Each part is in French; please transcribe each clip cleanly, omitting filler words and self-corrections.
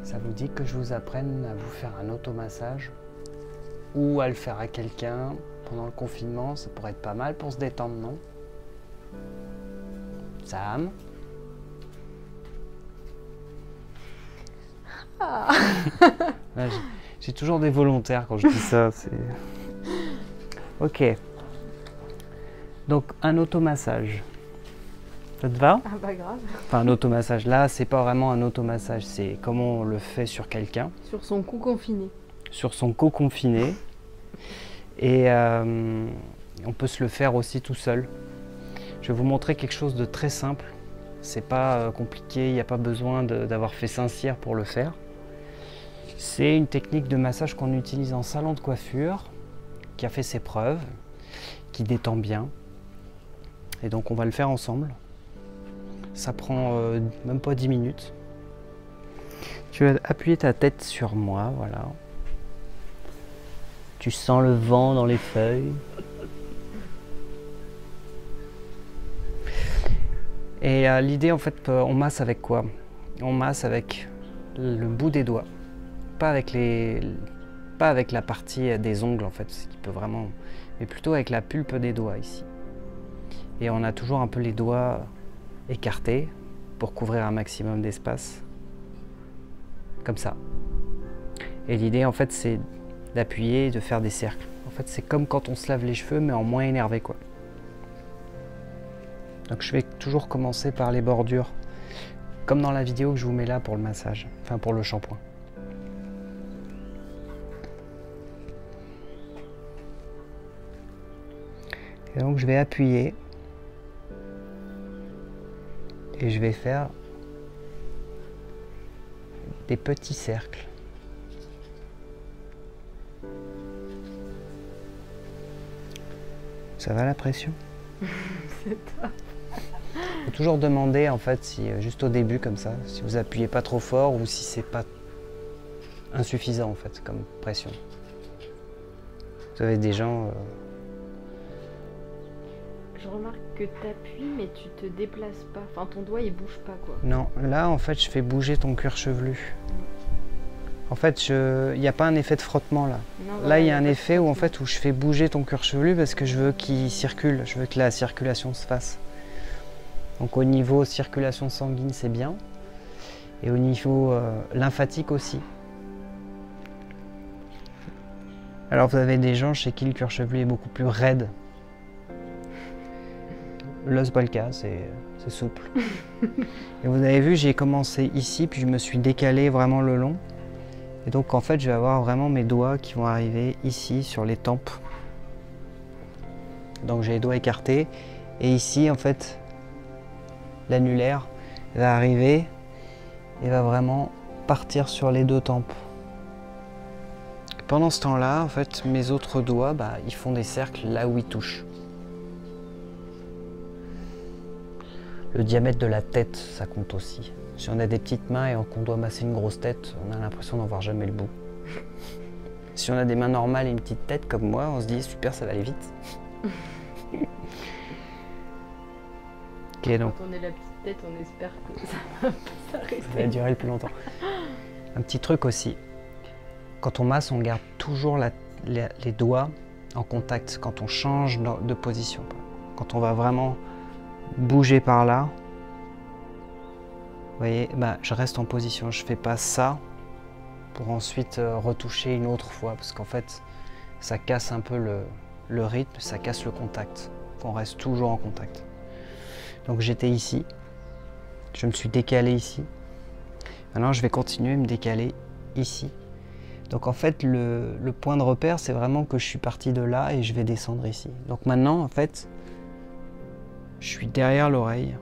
Ça vous dit que je vous apprenne à vous faire un automassage ou à le faire à quelqu'un pendant le confinement? Ça pourrait être pas mal pour se détendre, non? Sam? Ah. J'ai toujours des volontaires quand je dis ça. Ok. Donc un automassage. Ça te va? Ah bah grave. Enfin un automassage. Là, c'est pas vraiment un automassage. C'est comment on le fait sur quelqu'un. Sur son cou confiné. Sur son cou confiné. Et on peut se le faire aussi tout seul. Je vais vous montrer quelque chose de très simple. C'est pas compliqué. Il n'y a pas besoin d'avoir fait Saint-Cyr pour le faire. C'est une technique de massage qu'on utilise en salon de coiffure, qui a fait ses preuves, qui détend bien. Et donc on va le faire ensemble. Ça prend même pas 10 minutes. Tu vas appuyer ta tête sur moi, voilà. Tu sens le vent dans les feuilles. Et l'idée, en fait, on masse avec quoi? On masse avec le bout des doigts. Pas avec la partie des ongles, en fait, ce qui peut vraiment... mais plutôt avec la pulpe des doigts, ici. Et on a toujours un peu les doigts écartés pour couvrir un maximum d'espace. Comme ça. Et l'idée, en fait, c'est d'appuyer et de faire des cercles. En fait, c'est comme quand on se lave les cheveux, mais en moins énervé, quoi. Donc je vais toujours commencer par les bordures, comme dans la vidéo que je vous mets là pour le massage, enfin pour le shampoing. Et donc je vais appuyer et je vais faire des petits cercles. Ça va la pression? C'est toi. Faut toujours demander en fait, si juste au début comme ça, si vous appuyez pas trop fort ou si c'est pas insuffisant en fait comme pression. Vous avez des gens... Je remarque que tu appuies mais tu te déplaces pas. Enfin ton doigt il bouge pas quoi. Non, là en fait je fais bouger ton cuir chevelu. En fait, il n'y a pas un effet de frottement là. Non, Là voilà, il y a un effet où en fait où je fais bouger ton cuir chevelu parce que je veux qu'il circule, je veux que la circulation se fasse. Donc au niveau circulation sanguine c'est bien. Et au niveau lymphatique aussi. Alors vous avez des gens chez qui le cuir chevelu est beaucoup plus raide. Là c'est pas le cas, c'est souple. Et vous avez vu, j'ai commencé ici, puis je me suis décalé vraiment le long. Et donc en fait je vais avoir vraiment mes doigts qui vont arriver ici sur les tempes. Donc j'ai les doigts écartés. Et ici en fait, l'annulaire va arriver et va vraiment partir sur les deux tempes. Pendant ce temps-là, en fait, mes autres doigts, ils font des cercles là où ils touchent. Le diamètre de la tête, ça compte aussi. Si on a des petites mains et qu'on doit masser une grosse tête, on a l'impression d'en voir jamais le bout. Si on a des mains normales et une petite tête comme moi, on se dit super, ça va aller vite. Ok, donc. Quand on est la petite tête, on espère que ça va s'arrêter. Ça va durer le plus longtemps. Un petit truc aussi. Quand on masse, on garde toujours les doigts en contact quand on change de position. Quand on va vraiment bouger par là, vous voyez, je reste en position. Je ne fais pas ça pour ensuite retoucher une autre fois parce qu'en fait, ça casse un peu le rythme, ça casse le contact. On reste toujours en contact. Donc j'étais ici, je me suis décalé ici. Maintenant, je vais continuer à me décaler ici. Donc en fait, le point de repère, c'est vraiment que je suis parti de là et je vais descendre ici. Donc maintenant, en fait, je suis derrière l'oreille,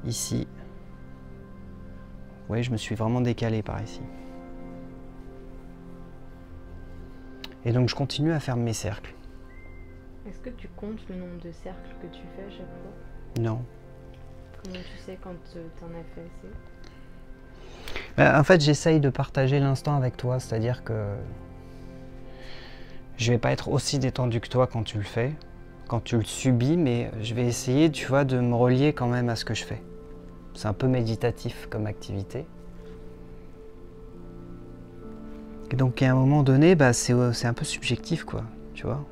ici. Vous voyez, je me suis vraiment décalé par ici. Et donc je continue à faire mes cercles. Est-ce que tu comptes le nombre de cercles que tu fais à chaque fois? Non. Comment tu sais quand t'en as fait assez? En fait, j'essaye de partager l'instant avec toi, c'est-à-dire que je vais pas être aussi détendu que toi quand tu le fais, quand tu le subis, mais je vais essayer, tu vois, de me relier quand même à ce que je fais. C'est un peu méditatif comme activité. Et donc à un moment donné, bah, c'est un peu subjectif, quoi, tu vois.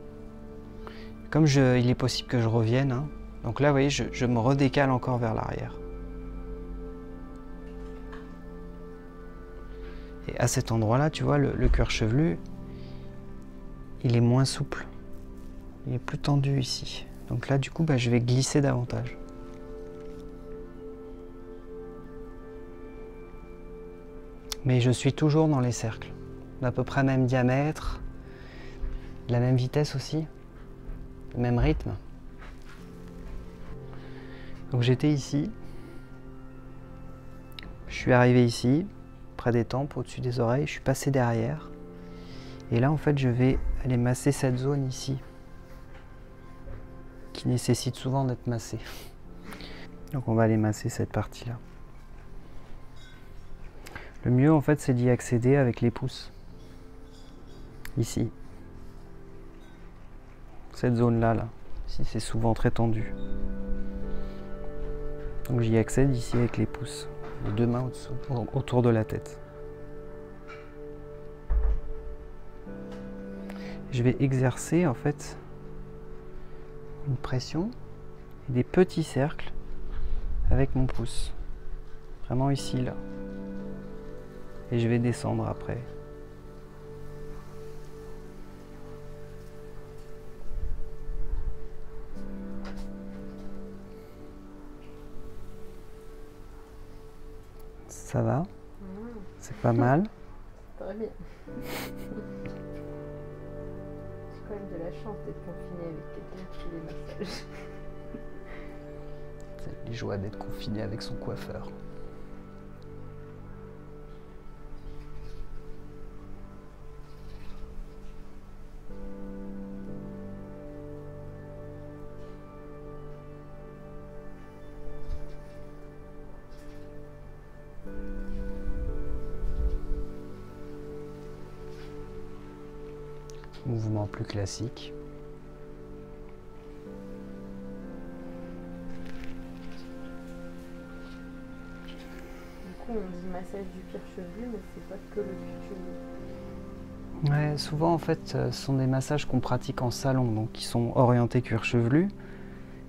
Comme il est possible que je revienne, hein. Donc là, vous voyez, je me redécale encore vers l'arrière. Et à cet endroit-là, tu vois, le cuir chevelu, il est moins souple. Il est plus tendu ici. Donc là, du coup, bah, je vais glisser davantage. Mais je suis toujours dans les cercles, d'à peu près même diamètre, de la même vitesse aussi, le même rythme. Donc j'étais ici, je suis arrivé ici, près des tempes, au-dessus des oreilles, je suis passé derrière. Et là, en fait, je vais aller masser cette zone ici, qui nécessite souvent d'être massée. Donc on va aller masser cette partie-là. Le mieux, en fait, c'est d'y accéder avec les pouces. Ici. Cette zone-là, là. Ici, c'est souvent très tendu. Donc j'y accède ici avec les pouces. Les deux mains autour de la tête. Je vais exercer, en fait, une pression et des petits cercles avec mon pouce. Vraiment ici, là. Et je vais descendre après. Ça va? C'est pas mal? Très bien. J'ai quand même de la chance d'être confinée avec quelqu'un qui fait des massages. C'est les joies d'être confiné avec son coiffeur. Mouvement plus classique. Du coup, on dit massage du cuir chevelu, mais c'est pas que le cuir chevelu. Ouais, souvent en fait, ce sont des massages qu'on pratique en salon, donc qui sont orientés cuir chevelu.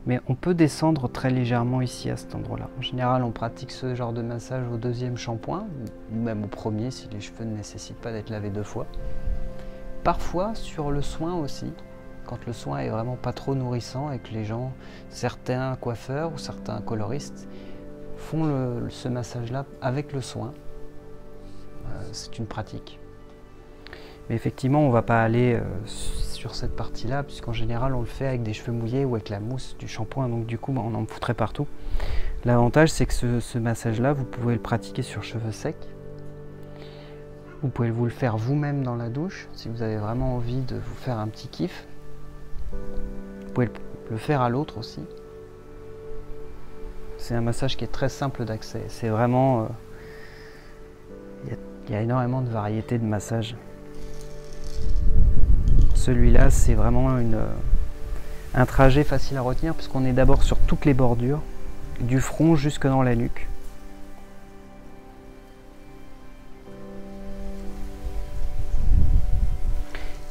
Mais on peut descendre très légèrement ici à cet endroit-là. En général, on pratique ce genre de massage au deuxième shampoing, ou même au premier si les cheveux ne nécessitent pas d'être lavés 2 fois. Parfois sur le soin aussi, quand le soin est vraiment pas trop nourrissant et que les gens, certains coiffeurs ou certains coloristes, font ce massage-là avec le soin. C'est une pratique. Mais effectivement, on ne va pas aller sur cette partie-là, puisqu'en général, on le fait avec des cheveux mouillés ou avec la mousse du shampoing, donc du coup, on en foutrait partout. L'avantage, c'est que ce massage-là, vous pouvez le pratiquer sur cheveux secs. Vous pouvez vous le faire vous-même dans la douche, si vous avez vraiment envie de vous faire un petit kiff. Vous pouvez le faire à l'autre aussi. C'est un massage qui est très simple d'accès. C'est vraiment... il y a énormément de variétés de massages. Celui-là, c'est vraiment un trajet facile à retenir, puisqu'on est d'abord sur toutes les bordures, du front jusque dans la nuque.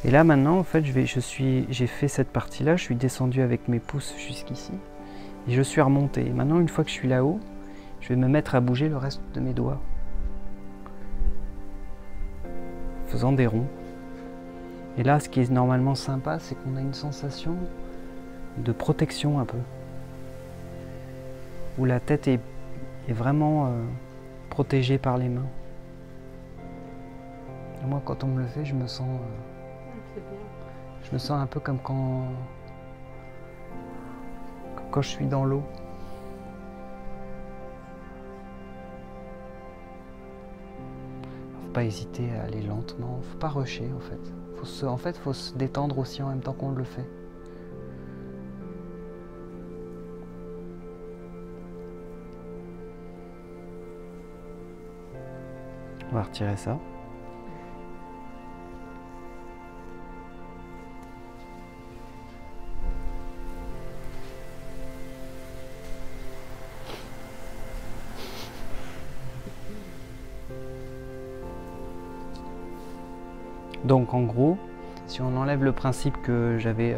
Et là maintenant, en fait, j'ai fait cette partie-là, je suis descendu avec mes pouces jusqu'ici, et je suis remonté. Et maintenant, une fois que je suis là-haut, je vais me mettre à bouger le reste de mes doigts, faisant des ronds. Et là, ce qui est normalement sympa, c'est qu'on a une sensation de protection un peu, où la tête est vraiment protégée par les mains. Et moi, quand on me le fait, je me sens un peu comme quand je suis dans l'eau. Faut pas hésiter à aller lentement, faut pas rusher en fait. Faut se détendre aussi en même temps qu'on le fait. On va retirer ça. Donc en gros, si on enlève le principe que j'avais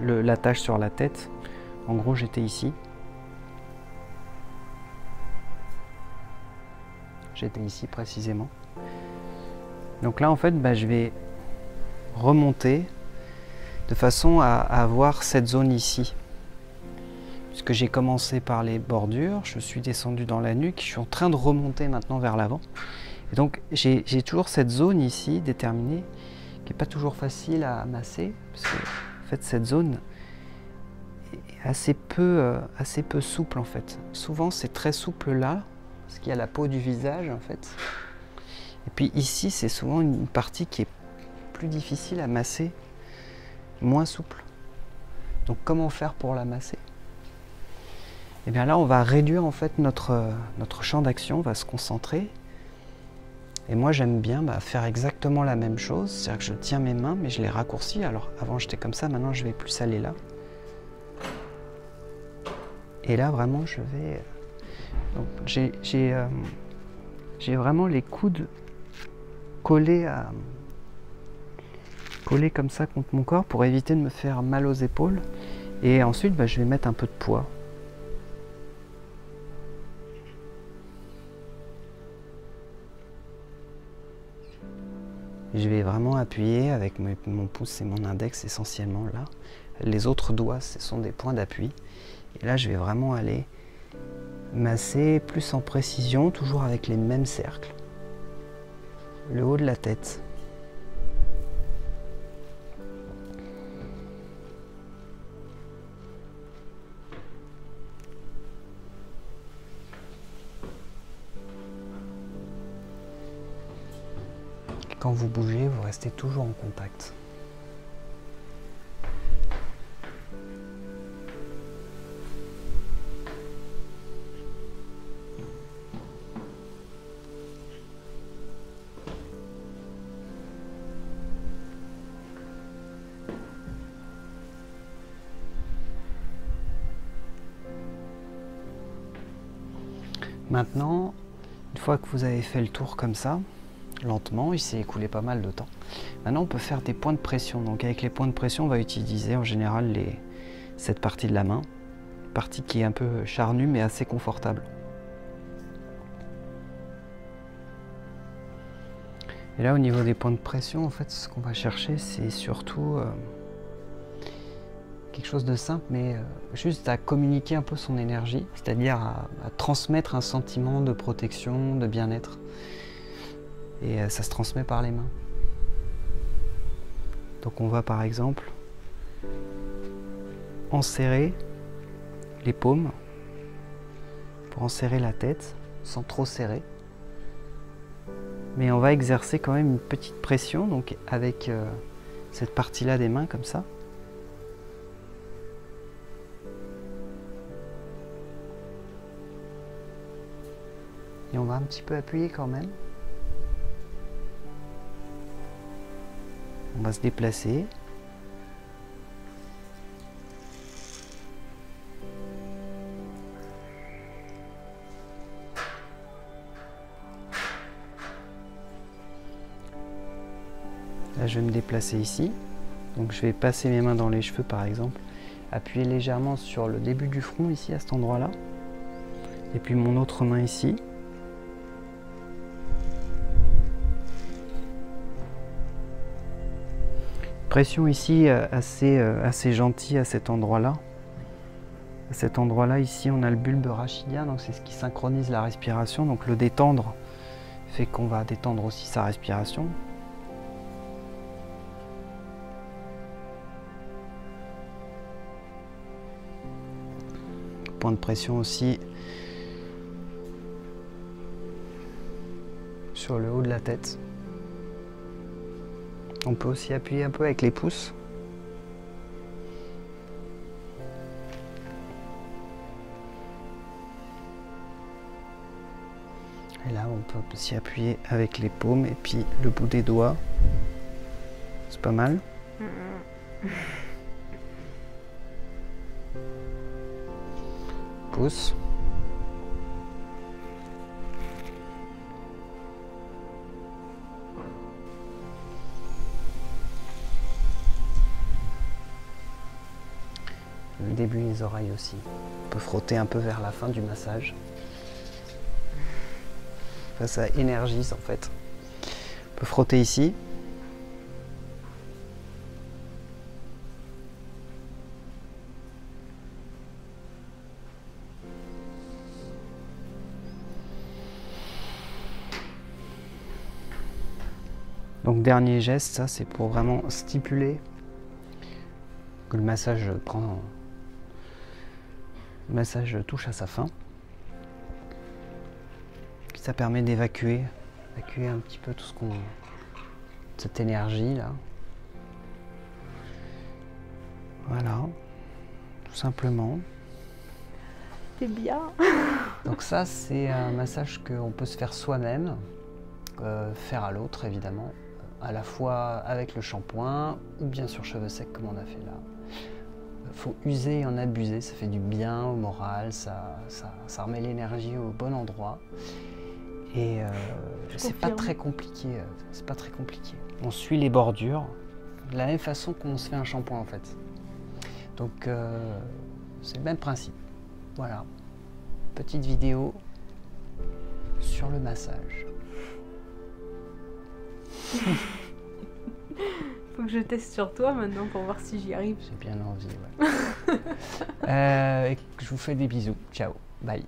la tache sur la tête, en gros j'étais ici. J'étais ici précisément. Donc là en fait je vais remonter de façon à avoir cette zone ici. Puisque j'ai commencé par les bordures, je suis descendu dans la nuque, je suis en train de remonter maintenant vers l'avant. Et donc j'ai toujours cette zone ici déterminée qui n'est pas toujours facile à masser, parce que en fait cette zone est assez peu souple en fait. Souvent c'est très souple là, parce qu'il y a la peau du visage en fait. Et puis ici c'est souvent une partie qui est plus difficile à masser, moins souple. Donc comment faire pour la masser? Et bien là on va réduire en fait notre champ d'action, on va se concentrer. Et moi j'aime bien faire exactement la même chose, c'est-à-dire que je tiens mes mains mais je les raccourcis. Alors avant j'étais comme ça, maintenant je vais plus aller là. Et là vraiment je vais... Donc j'ai vraiment les coudes collés comme ça contre mon corps pour éviter de me faire mal aux épaules. Et ensuite je vais mettre un peu de poids. Je vais vraiment appuyer avec mon pouce et mon index essentiellement là. Les autres doigts, ce sont des points d'appui. Et là, je vais vraiment aller masser plus en précision, toujours avec les mêmes cercles. Le haut de la tête. Quand vous bougez, vous restez toujours en contact. Maintenant, une fois que vous avez fait le tour comme ça, lentement, il s'est écoulé pas mal de temps. Maintenant, on peut faire des points de pression. Donc avec les points de pression, on va utiliser en général cette partie de la main, partie qui est un peu charnue mais assez confortable. Et là, au niveau des points de pression, en fait, ce qu'on va chercher, c'est surtout quelque chose de simple, mais juste à communiquer un peu son énergie, c'est-à-dire à transmettre un sentiment de protection, de bien-être. Et ça se transmet par les mains. Donc on va par exemple enserrer les paumes pour enserrer la tête sans trop serrer. Mais on va exercer quand même une petite pression, donc avec cette partie-là des mains comme ça. Et on va un petit peu appuyer quand même. On va se déplacer. Là, je vais me déplacer ici. Donc je vais passer mes mains dans les cheveux par exemple. Appuyer légèrement sur le début du front ici à cet endroit-là. Et puis mon autre main ici. Pression ici assez gentille à cet endroit-là. À cet endroit-là, ici, on a le bulbe rachidien, donc c'est ce qui synchronise la respiration. Donc le détendre fait qu'on va détendre aussi sa respiration. Point de pression aussi sur le haut de la tête. On peut aussi appuyer un peu avec les pouces. Et là, on peut aussi appuyer avec les paumes et puis le bout des doigts. C'est pas mal. Pouce. le début des oreilles aussi. On peut frotter un peu vers la fin du massage. Enfin, ça énergise en fait. On peut frotter ici. Donc dernier geste, ça c'est pour vraiment stipuler que le massage touche à sa fin. Ça permet d'évacuer un petit peu tout cette énergie là. Voilà, tout simplement. C'est bien. Donc ça c'est un massage qu'on peut se faire soi-même, faire à l'autre évidemment, à la fois avec le shampoing ou bien sur cheveux secs comme on a fait là. Faut user et en abuser, ça fait du bien au moral, ça remet l'énergie au bon endroit. Et c'est pas très compliqué, On suit les bordures de la même façon qu'on se fait un shampoing en fait. Donc c'est le même principe. Voilà, petite vidéo sur le massage. Faut que je teste sur toi maintenant pour voir si j'y arrive. J'ai bien envie, ouais. Et je vous fais des bisous. Ciao, bye.